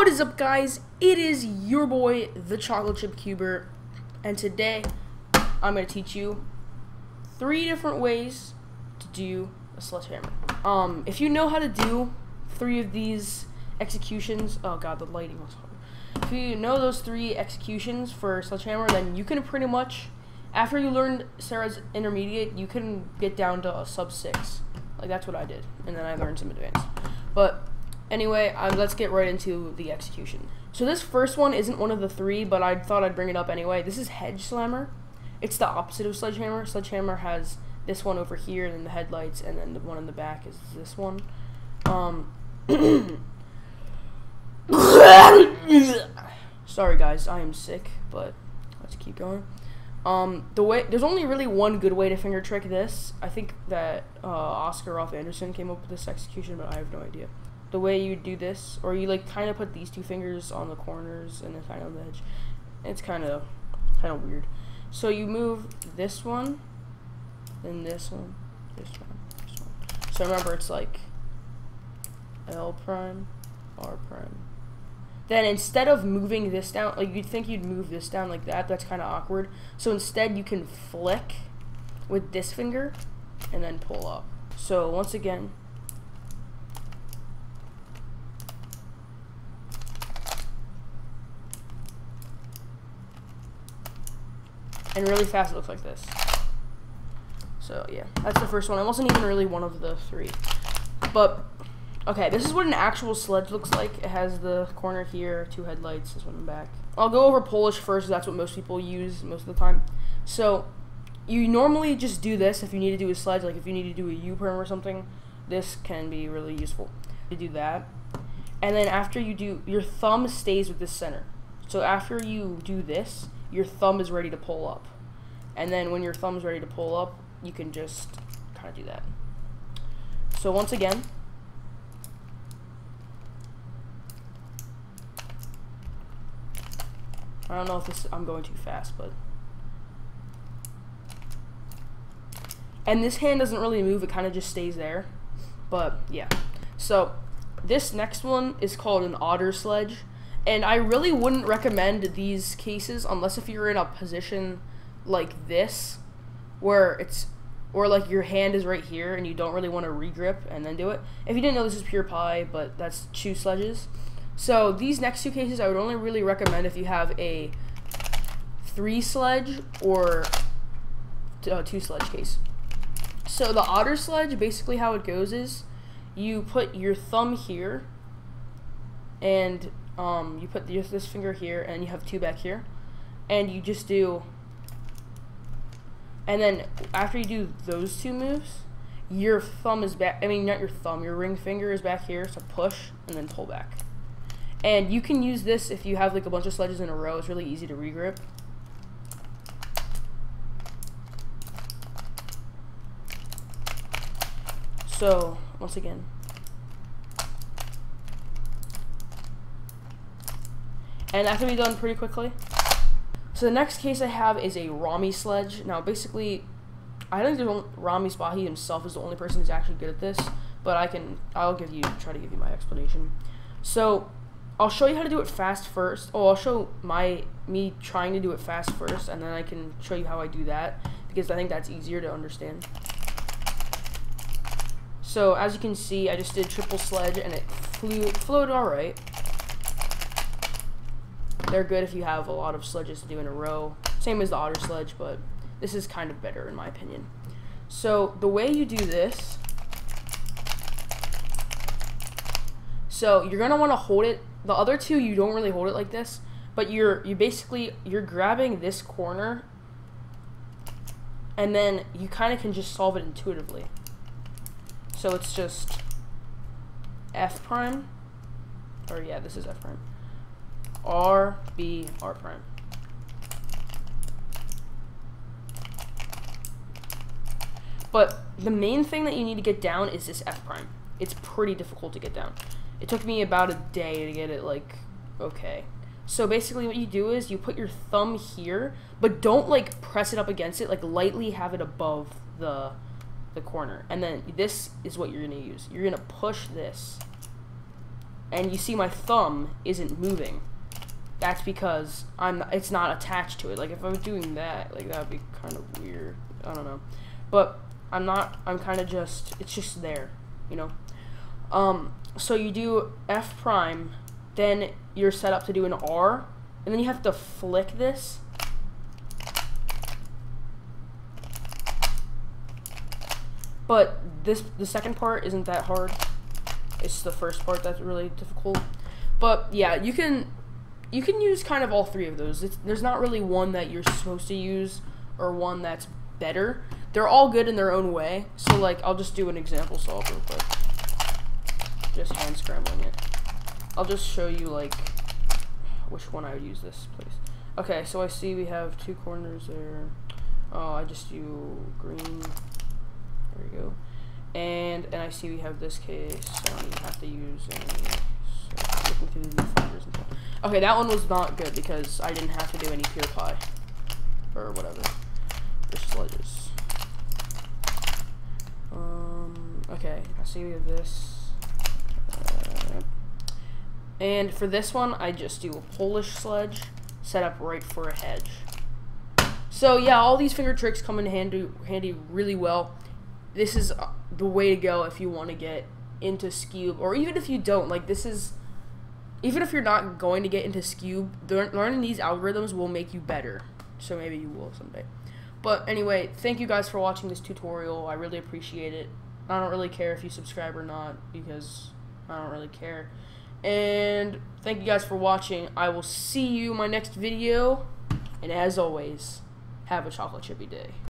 What is up, guys? It is your boy, the Chocolate Chip Cuber, and today I'm going to teach you 3 different ways to do a sledgehammer. If you know how to do 3 of these executions, oh god, the lighting was hard. If you know those 3 executions for sledgehammer, then you can pretty much, after you learn Sarah's intermediate, you can get down to a sub 6. Like, that's what I did, and then I learned some advanced. But anyway, let's get right into the execution. So this first one isn't one of the 3, but I thought I'd bring it up anyway. This is Hedgeslammer. It's the opposite of Sledgehammer. Sledgehammer has this one over here, and then the headlights, and then the one in the back is this one. Sorry guys, I am sick, but let's keep going. There's only really one good way to finger trick this. I think that Oscar Rolf Anderson came up with this execution, but I have no idea. The way you do this, or you like kind of put these 2 fingers on the corners and then kind of on the edge. It's kind of weird. So you move this one, then this one, this one, this one. So remember, it's like L prime, R prime. Then instead of moving this down, like you'd think you'd move this down like that, that's kind of awkward. So instead you can flick with this finger and then pull up. So once again, and really fast it looks like this. So yeah, that's the first one. It wasn't even really one of the 3. But okay, this is what an actual sledge looks like. It has the corner here, 2 headlights, this one in the back. I'll go over Polish first, that's what most people use most of the time. So you normally just do this if you need to do a sledge, like if you need to do a U-perm or something. This can be really useful. You do that, and then after you do, your thumb stays with the center. So after you do this, your thumb is ready to pull up. And then when your thumb's ready to pull up, you can just kind of do that. So once again, I don't know if I'm going too fast, but. And this hand doesn't really move, it kind of just stays there. But yeah. So this next one is called an Otter Sledge. And I really wouldn't recommend these cases unless if you're in a position like this, where like your hand is right here and you don't really want to regrip and then do it. If you didn't know, this is Pure Pie, but that's 2 sledges. So these next 2 cases I would only really recommend if you have a 3 sledge or 2 sledge case. So the Otter Sledge, basically how it goes is you put your thumb here, and you put this finger here, and you have 2 back here, and you just do, and then after you do those 2 moves, your thumb is back, I mean not your thumb, your ring finger is back here, so push and then pull back. And you can use this if you have like a bunch of sledges in a row. It's really easy to regrip. So once again, and that can be done pretty quickly. So the next case I have is a Rami Sledge. Now basically, I think Rami Spahi himself is the only person who's actually good at this, but I'll try to give you my explanation. So I'll show you how to do it fast first. Oh, I'll show me trying to do it fast first, and then I can show you how I do that, because I think that's easier to understand. So as you can see, I just did triple sledge, and it flowed alright. They're good if you have a lot of sledges to do in a row. Same as the Otter Sledge, but this is kind of better in my opinion. So the way you do this, so you're gonna want to hold it. The other 2 you don't really hold it like this, but you're grabbing this corner, and then you kind of can just solve it intuitively. So it's just F prime, or yeah, this is F prime. R, B, R prime. But the main thing that you need to get down is this F prime. It's pretty difficult to get down. It took me about a day to get it, like, okay. So basically what you do is you put your thumb here, but don't, like, press it up against it. Like, lightly have it above the corner. And then this is what you're going to use. You're going to push this and you see my thumb isn't moving. That's because it's not attached to it. Like if I was doing that, like that would be kind of weird. I don't know. But I'm kind of just, it's just there, you know. So you do F prime, then you're set up to do an R, and then you have to flick this. But the second part isn't that hard. It's the first part that's really difficult. But yeah, you can use kind of all three of those. There's not really one that you're supposed to use or one that's better. They're all good in their own way. So like, I'll just do an example solve real quick. Just hand scrambling it. I'll just show you like which one I would use this place. Okay, so I see we have two corners there. Oh, I just do green. There we go. And I see we have this case, so I have to use looking through the viewfinders and stuff. Okay, that one was not good because I didn't have to do any pure pie or whatever. Just sledges. Okay, I see we have this. And for this one, I just do a Polish sledge set up right for a hedge. So yeah, all these finger tricks come in handy really well. This is the way to go if you want to get into Skewb, or even if you don't. Like this is, even if you're not going to get into Skewb, learning these algorithms will make you better. So maybe you will someday. But anyway, thank you guys for watching this tutorial. I really appreciate it. I don't really care if you subscribe or not because I don't really care. And thank you guys for watching. I will see you in my next video. And as always, have a chocolate chippy day.